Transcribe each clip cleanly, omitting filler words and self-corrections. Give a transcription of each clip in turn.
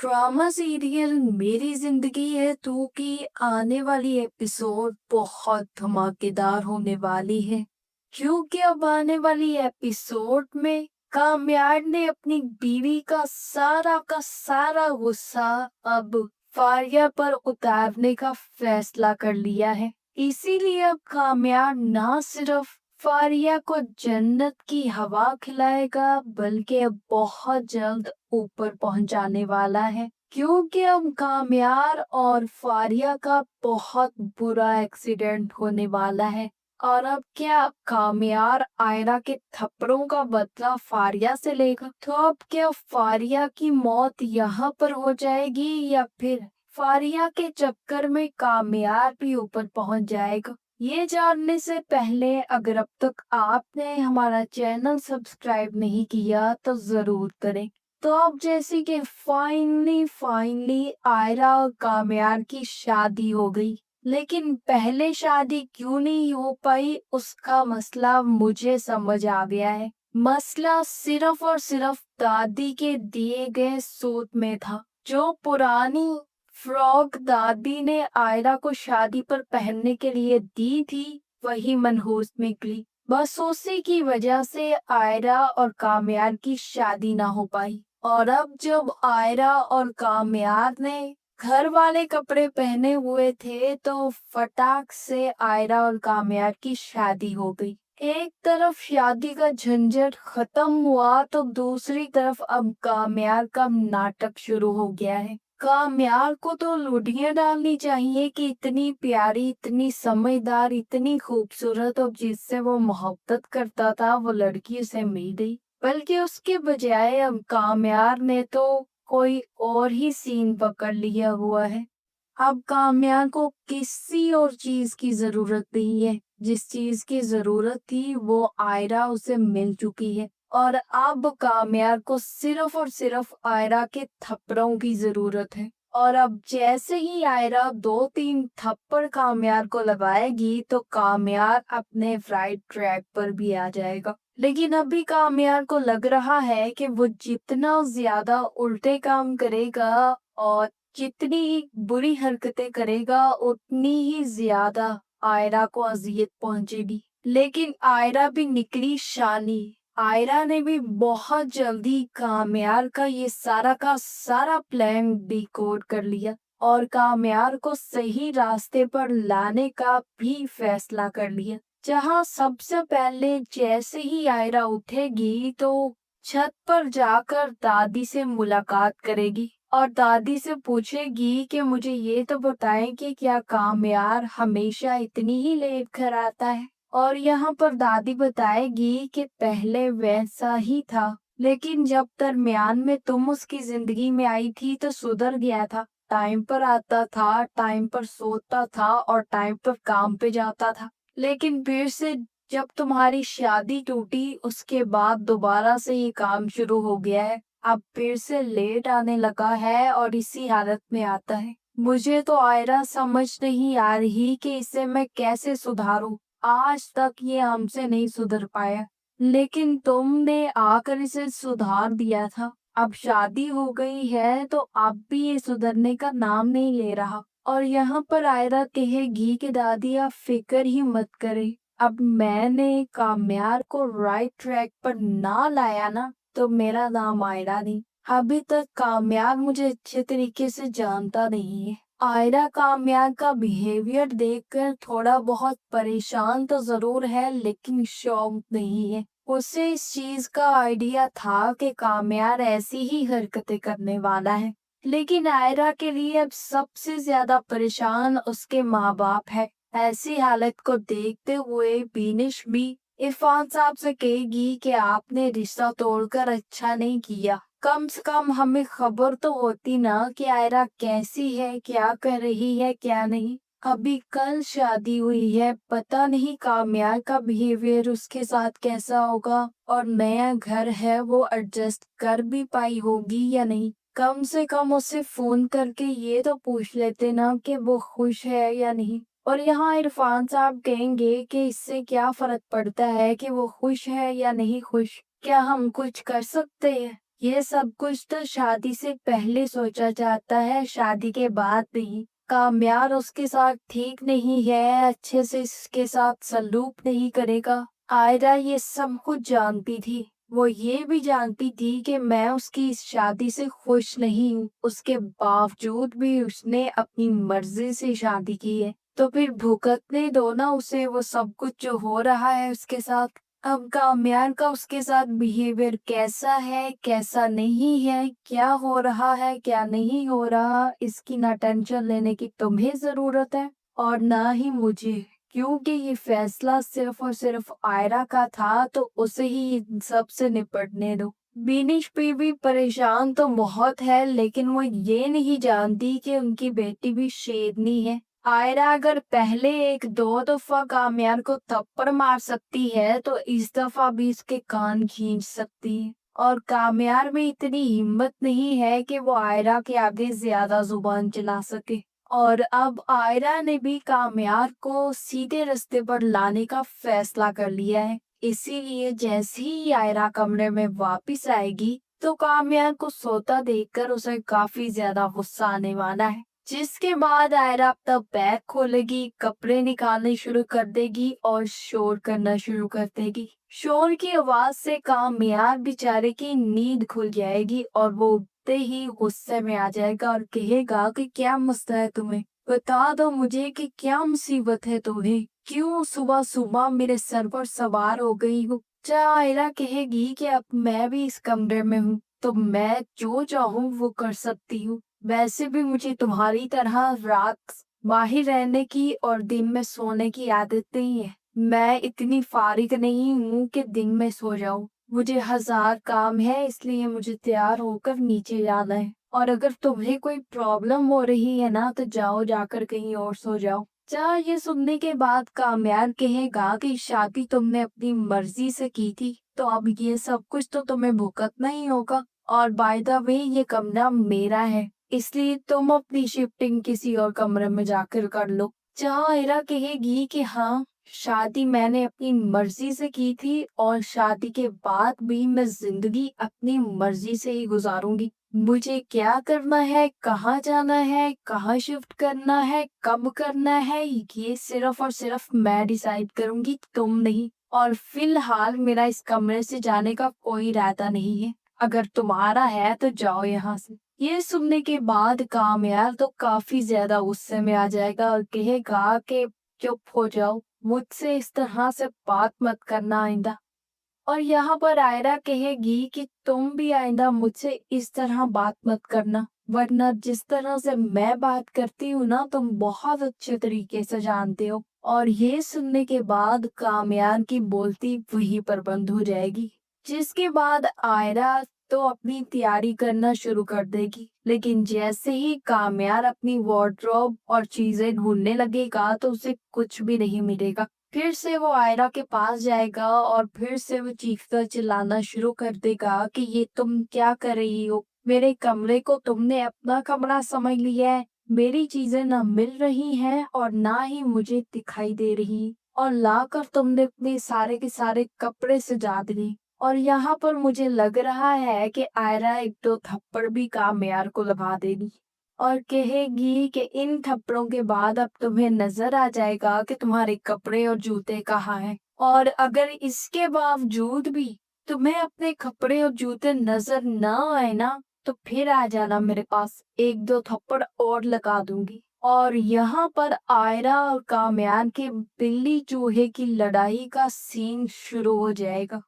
Drama serial मेरी जिंदगी है 2 की आने वाली एपिसोड बहुत धमाकेदार होने वाली है, क्योंकि अब आने वाली एपिसोड में काम्यार ने अपनी बीवी का सारा गुस्सा अब फारिया पर उतारने का फैसला कर लिया है। इसीलिए अब काम्यार ना सिर्फ फारिया को जन्नत की हवा खिलाएगा, बल्कि अब बहुत जल्द ऊपर पहुंचाने वाला है, क्योंकि अब काम्यार और फारिया का बहुत बुरा एक्सीडेंट होने वाला है। और अब क्या काम्यार आयरा के थप्पड़ों का बदला फारिया से लेगा? तो अब क्या फारिया की मौत यहाँ पर हो जाएगी, या फिर फारिया के चक्कर में काम्यार भी ऊपर पहुंच जाएगा? ये जानने से पहले अगर अब तक आपने हमारा चैनल सब्सक्राइब नहीं किया तो जरूर करें। तो अब जैसे कि फाइनली आयरा और काम्यार की शादी हो गई, लेकिन पहले शादी क्यों नहीं हो पाई उसका मसला मुझे समझ आ गया है। मसला सिर्फ और सिर्फ दादी के दिए गए सूट में था। जो पुरानी फ्रॉक दादी ने आयरा को शादी पर पहनने के लिए दी थी, वही मनहूस निकली। बस उसी की वजह से आयरा और काम्यार की शादी ना हो पाई। और अब जब आयरा और काम्यार ने घर वाले कपड़े पहने हुए थे, तो फटाक से आयरा और काम्यार की शादी हो गई। एक तरफ शादी का झंझट खत्म हुआ, तो दूसरी तरफ अब काम्यार का नाटक शुरू हो गया है। काम्यार को तो लुढ़ियां डालनी चाहिए कि इतनी प्यारी, इतनी समझदार, इतनी खूबसूरत और जिससे वो मोहब्बत करता था वो लड़की उसे मिल गई, बल्कि उसके बजाय अब काम्यार ने तो कोई और ही सीन पकड़ लिया हुआ है। अब काम्यार को किसी और चीज की जरूरत नहीं है। जिस चीज की जरूरत थी वो आयरा उसे मिल चुकी है, और अब काम्यार को सिर्फ और सिर्फ आयरा के थप्पड़ों की जरूरत है। और अब जैसे ही आयरा 2-3 थप्पड़ काम्यार को लगाएगी, तो काम्यार अपने राइट ट्रैक पर भी आ जाएगा। लेकिन अभी काम्यार को लग रहा है कि वो जितना ज्यादा उल्टे काम करेगा और जितनी बुरी हरकतें करेगा, उतनी ही ज्यादा आयरा को अजियत पहुंचेगी। लेकिन आयरा भी निकली शानी। आयरा ने भी बहुत जल्दी काम्यार का ये सारा का सारा प्लान डिकोड कर लिया और काम्यार को सही रास्ते पर लाने का भी फैसला कर लिया। जहां सबसे पहले जैसे ही आयरा उठेगी, तो छत पर जाकर दादी से मुलाकात करेगी और दादी से पूछेगी कि मुझे ये तो बताएं कि क्या काम्यार हमेशा इतनी ही लेट घर आता है। और यहाँ पर दादी बताएगी कि पहले वैसा ही था, लेकिन जब दरमियान में तुम उसकी जिंदगी में आई थी तो सुधर गया था। टाइम पर आता था, टाइम पर सोता था और टाइम पर काम पे जाता था। लेकिन फिर से जब तुम्हारी शादी टूटी, उसके बाद दोबारा से ये काम शुरू हो गया है। अब फिर से लेट आने लगा है और इसी हालत में आता है। मुझे तो आयरा समझ नहीं आ रही कि इसे मैं कैसे सुधारूं। आज तक ये हमसे नहीं सुधर पाया, लेकिन तुमने आकर इसे सुधार दिया था। अब शादी हो गई है तो अब भी ये सुधरने का नाम नहीं ले रहा। और यहाँ पर आयरा कहेगी कि दादी आप फिक्र ही मत करें, अब मैंने काम्यार को राइट ट्रैक पर ना लाया ना, तो मेरा नाम आयरा नहीं। अभी तक काम्यार मुझे अच्छे तरीके से जानता नहीं है। आयरा काम्यार का बिहेवियर देखकर थोड़ा बहुत परेशान तो जरूर है, लेकिन शॉक नहीं है। उसे इस चीज का आइडिया था कि काम्यार ऐसी ही हरकतें करने वाला है। लेकिन आयरा के लिए अब सबसे ज्यादा परेशान उसके माँ बाप है। ऐसी हालत को देखते हुए बीनिश भी इरफान साहब से कहेगी कि आपने रिश्ता तोड़कर अच्छा नहीं किया। कम से कम हमें खबर तो होती ना कि आयरा कैसी है, क्या कर रही है, क्या नहीं। अभी कल शादी हुई है, पता नहीं काम्यार का बिहेवियर उसके साथ कैसा होगा, और नया घर है वो एडजस्ट कर भी पाई होगी या नहीं। कम से कम उसे फोन करके ये तो पूछ लेते ना कि वो खुश है या नहीं। और यहाँ इरफान साहब कहेंगे कि इससे क्या फर्क पड़ता है कि वो खुश है या नहीं खुश, क्या हम कुछ कर सकते हैं? یہ سب کچھ تو شادی سے پہلے سوچا جاتا ہے، شادی کے بعد نہیں۔ کامیار اس کے ساتھ ٹھیک نہیں ہے، اچھے سے اس کے ساتھ سلوک نہیں کرے گا۔ آئرہ یہ سب کچھ جانتی تھی، وہ یہ بھی جانتی تھی کہ میں اس کی اس شادی سے خوش نہیں ہوں، اس کے باوجود بھی اس نے اپنی مرضی سے شادی کی ہے، تو پھر بھگتنے دو نا اسے وہ سب کچھ جو ہو رہا ہے اس کے ساتھ۔ اب کامیار کا اس کے ساتھ بیہیویئر کیسا ہے، کیسا نہیں ہے، کیا ہو رہا ہے، کیا نہیں ہو رہا، اس کی نہ ٹینشن لینے کی تمہیں ضرورت ہے اور نہ ہی مجھے، کیونکہ یہ فیصلہ صرف اور صرف آئرہ کا تھا، تو اسے ہی ان سب سے نپٹنے دو۔ بینش پہ بھی پریشان تو بہت ہے، لیکن وہ یہ نہیں جانتی کہ ان کی بیٹی بھی شیرنی ہے۔ آئرہ اگر پہلے ایک دو دفعہ کامیار کو تھپڑ مار سکتی ہے تو اس دفعہ بھی اس کے کان کھینچ سکتی ہے، اور کامیار میں اتنی ہمت نہیں ہے کہ وہ آئرہ کے آگے زیادہ زبان چلا سکے۔ اور اب آئرہ نے بھی کامیار کو سیدھے رستے پر لانے کا فیصلہ کر لیا ہے، اسی لیے جیسے ہی آئرہ کمرے میں واپس آئے گی تو کامیار کو سوتا دیکھ کر اسے کافی زیادہ غصہ آنے والا ہے، جس کے بعد آئرہ اپنا بیگ کھولے گی، کپڑے نکالنے شروع کر دے گی اور شور کرنا شروع کر دے گی۔ شور کی آواز سے کامیار بیچارے کی نیند کھل جائے گی اور وہ اٹھتے ہی غصے میں آ جائے گا اور کہے گا کہ کیا مسئلہ ہے تمہیں، بتا دو مجھے کہ کیا مصیبت ہے تمہیں، کیوں صبح صبح میرے سر پر سوار ہو گئی ہو۔ آئرہ کہے گی کہ اب میں بھی اس کمرے میں ہوں تو میں جو چاہوں وہ کر سکتی ہوں، ویسے بھی مجھے تمہاری طرح رات باہر رہنے کی اور دن میں سونے کی عادت نہیں ہے، میں اتنی فارغ نہیں ہوں کہ دن میں سو جاؤں، مجھے ہزار کام ہے، اس لیے مجھے تیار ہو کر نیچے جانا ہے، اور اگر تمہیں کوئی پرابلم ہو رہی ہے نا تو جاؤ جا کر کہیں اور سو جاؤ۔ یہ سننے کے بعد کامیار کہے گا کہ شادی تم نے اپنی مرضی سے کی تھی تو اب یہ سب کچھ تو تمہیں بھگتنا ہی ہوگا، اور بائی دا وے یہ کمرہ میرا ہے، اس لیے تم اپنی شفٹنگ کسی اور کمرے میں جا کر لو۔ آئرہ کہے گی کہ ہاں، شادی میں نے اپنی مرضی سے کی تھی اور شادی کے بعد بھی میں زندگی اپنی مرضی سے ہی گزاروں گی، مجھے کیا کرنا ہے، کہاں جانا ہے، کہاں شفٹ کرنا ہے، کب کرنا ہے، یہ صرف اور صرف میں ڈیسائیڈ کروں گی، تم نہیں، اور فی الحال میرا اس کمرے سے جانے کا کوئی ارادہ نہیں ہے، اگر تمہارا ہے تو جاؤ یہاں سے۔ یہ سننے کے بعد کامیار تو کافی زیادہ غصے میں آ جائے گا اور کہے گا کہ چپ ہو جاؤ، مجھ سے اس طرح سے بات مت کرنا آئندہ۔ اور یہاں پر آئرہ کہے گی کہ تم بھی آئندہ مجھ سے اس طرح بات مت کرنا، ورنہ جس طرح سے میں بات کرتی ہوں نا تم بہت اچھے طریقے سے جانتے ہو۔ اور یہ سننے کے بعد کامیار کی بولتی وہیں پر بند ہو جائے گی، جس کے بعد آئرہ تو اپنی تیاری کرنا شروع کر دے گی، لیکن جیسے ہی کامیار اپنی وارڈروب اور چیزیں ڈھونڈنے لگے گا تو اسے کچھ بھی نہیں ملے گا۔ پھر سے وہ آئرہ کے پاس جائے گا اور پھر سے وہ چیختا چلانا شروع کر دے گا کہ یہ تم کیا کر رہی ہو، میرے کمرے کو تم نے اپنا کمرہ سمجھ لیا ہے، میری چیزیں نہ مل رہی ہیں اور نہ ہی مجھے دکھائی دے رہی، اور لا کر تم نے اپنے سارے کے سارے کپڑے سجا دیے۔ اور یہاں پر مجھے لگ رہا ہے کہ آئرہ ایک دو تھپڑ بھی کامیار کو لگا دے گی اور کہے گی کہ ان تھپڑوں کے بعد اب تمہیں نظر آ جائے گا کہ تمہارے کپڑے اور جوتے کہاں ہیں، اور اگر اس کے باوجود بھی تمہیں اپنے کپڑے اور جوتے نظر نہ آئے نا تو پھر آ جانا میرے پاس، ایک دو تھپڑ اور لگا دوں گی۔ اور یہاں پر آئرہ اور کامیار کے بلی چوہے کی لڑائی کا سین شروع ہو جائے گا،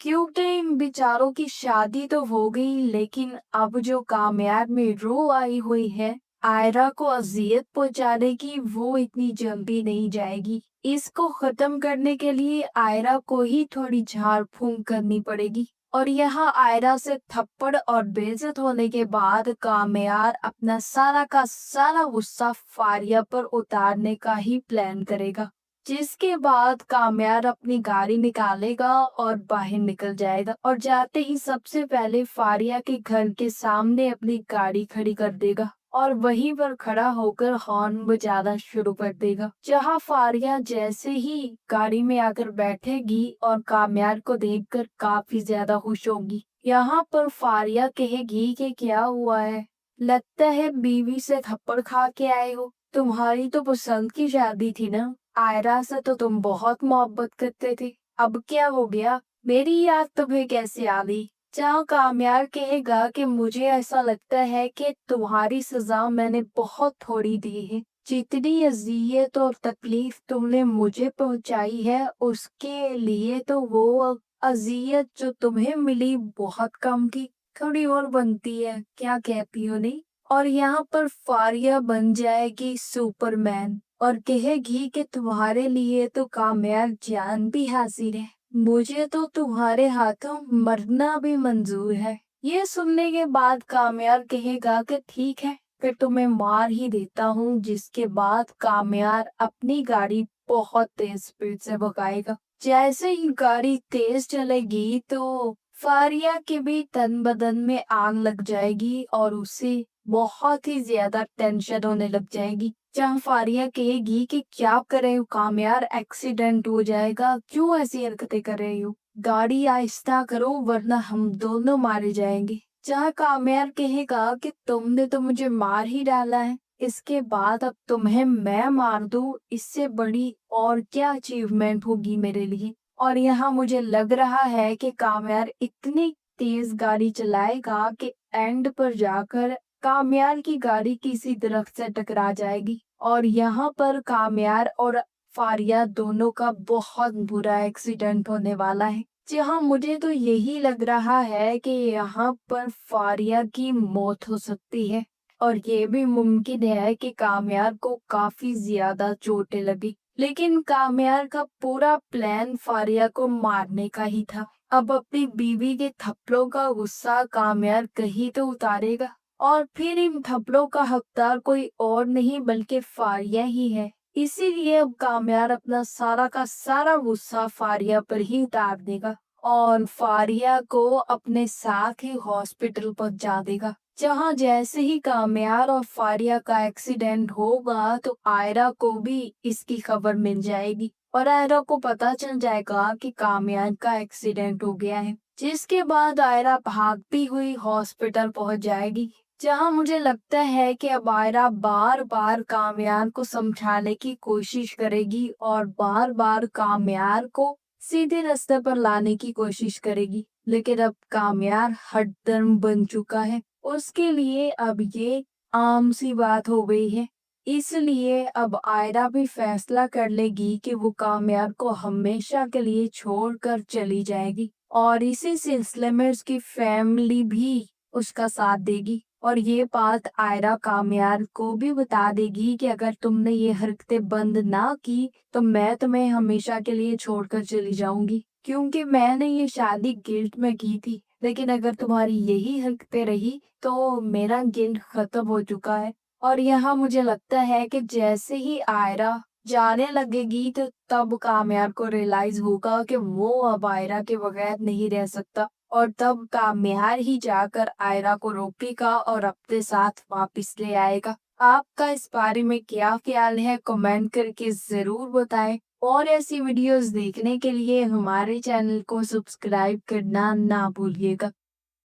کیونکہ ان بیچاروں کی شادی تو ہو گئی، لیکن اب جو کامیار میں روح آئی ہوئی ہے آئرہ کو اذیت پہنچانے کی، وہ اتنی جلدی نہیں جائے گی، اس کو ختم کرنے کے لیے آئرہ کو ہی تھوڑی جھاڑ پھونک کرنی پڑے گی۔ اور یہاں آئرہ سے تھپڑ اور بے عزت ہونے کے بعد کامیار اپنا سارا کا سارا غصہ فاریہ پر اتارنے کا ہی پلان کرے گا، جس کے بعد کامیار اپنی گاڑی نکالے گا اور باہر نکل جائے گا، اور جاتے ہی سب سے پہلے فاریہ کے گھر کے سامنے اپنی گاڑی کھڑی کر دے گا اور وہیں پر کھڑا ہو کر ہارن بجانا شروع کر دے گا، جہاں فاریہ جیسے ہی گاڑی میں آ کر بیٹھے گی اور کامیار کو دیکھ کر کافی زیادہ خوش ہوگی، यहाँ पर फारिया कहेगी कि क्या हुआ है, लगता है बीवी से थप्पड़ खा के आए हो। तुम्हारी तो पसंद की शादी थी ना, आयरा से तो तुम बहुत मोहब्बत करते थे, अब क्या हो गया, मेरी याद तुम्हें कैसे आ गई। जहाँ कामयाब कहेगा कि मुझे ऐसा लगता है कि तुम्हारी सजा मैंने बहुत थोड़ी दी है, जितनी अजियत और तकलीफ तुमने मुझे पहुंचाई है उसके लिए तो वो अजियत जो तुम्हें मिली बहुत कम थी, थोड़ी और बनती है, क्या कहती हो नहीं। और यहाँ पर फारिया बन जाएगी सुपरमैन और कहेगी कि तुम्हारे लिए तो कामयाब जान भी हाजिर है, मुझे तो तुम्हारे हाथों मरना भी मंजूर है। ये सुनने के बाद कामयाब कहेगा कि ठीक है, फिर तुम्हें मार ही देता हूँ। जिसके बाद कामयाब अपनी गाड़ी बहुत तेज स्पीड से भगाएगा। जैसे ही गाड़ी तेज चलेगी तो फारिया के भी तन बदन में आग लग जाएगी और उसे बहुत ही ज्यादा टेंशन होने लग जाएगी। जहाँ फारिया कहेगी कि क्या कर रहे हो कामयाब, एक्सीडेंट हो जाएगा, क्यों ऐसी हरकतें कर रहे हो, गाड़ी आहिस्ता करो वरना हम दोनों मारे जाएंगे। जहाँ कामयाब कहेगा कि तुमने तो मुझे मार ही डाला है, इसके बाद अब तुम्हें मैं मार दूं, इससे बड़ी और क्या अचीवमेंट होगी मेरे लिए। और यहाँ मुझे लग रहा है कि कामयाब इतनी तेज गाड़ी चलाएगा कि एंड पर जाकर कामयाब की गाड़ी किसी दरख्त से टकरा जाएगी और यहाँ पर कामयाब और फारिया दोनों का बहुत बुरा एक्सीडेंट होने वाला है। जी हाँ, मुझे तो यही लग रहा है कि यहाँ पर फारिया की मौत हो सकती है और ये भी मुमकिन है कि कामयाब को काफी ज्यादा चोटें लगी। लेकिन कामयाब का पूरा प्लान फारिया को मारने का ही था। अब अपनी बीवी के थप्पड़ों का गुस्सा कामयाब कहीं तो उतारेगा और फिर इन थप्पड़ों का हकदार कोई और नहीं बल्कि फारिया ही है। इसीलिए अब कामयाब अपना सारा का सारा गुस्सा फारिया पर ही उतार देगा और फारिया को अपने साथ ही हॉस्पिटल पहुंचा देगा। जहाँ जैसे ही कामयाब और फारिया का एक्सीडेंट होगा तो आयरा को भी इसकी खबर मिल जाएगी और आयरा को पता चल जाएगा कि कामयाब का एक्सीडेंट हो गया है। जिसके बाद आयरा भागती हुई हॉस्पिटल पहुंच जाएगी। जहाँ मुझे लगता है कि अब आयरा बार बार कामयाब को समझाने की कोशिश करेगी और बार बार कामयाब को सीधे रास्ते पर लाने की कोशिश करेगी, लेकिन अब कामयाब हठधर्म बन चुका है, उसके लिए अब ये आम सी बात हो गई है। इसलिए अब आयरा भी फैसला कर लेगी कि वो कामयाब को हमेशा के लिए छोड़कर चली जाएगी और इसी सिलसिले में उसकी फैमिली भी उसका साथ देगी और ये बात आयरा कामयाब को भी बता देगी कि अगर तुमने ये हरकतें बंद ना की तो मैं तुम्हें हमेशा के लिए छोड़कर चली जाऊंगी, क्योंकि मैंने ये शादी गिल्ट में की थी, लेकिन अगर तुम्हारी यही हरकतें रही तो मेरा गिल्ट खत्म हो चुका है। और यहाँ मुझे लगता है कि जैसे ही आयरा जाने लगेगी तो तब कामयाब को रियलाइज होगा कि वो अब आयरा के बगैर नहीं रह सकता और तब कामयाब ही जाकर आयरा को रोकेगा और अपने साथ वापस ले आएगा। आपका इस बारे में क्या ख्याल है, कमेंट करके जरूर बताएं और ऐसी वीडियोस देखने के लिए हमारे चैनल को सब्सक्राइब करना ना भूलिएगा।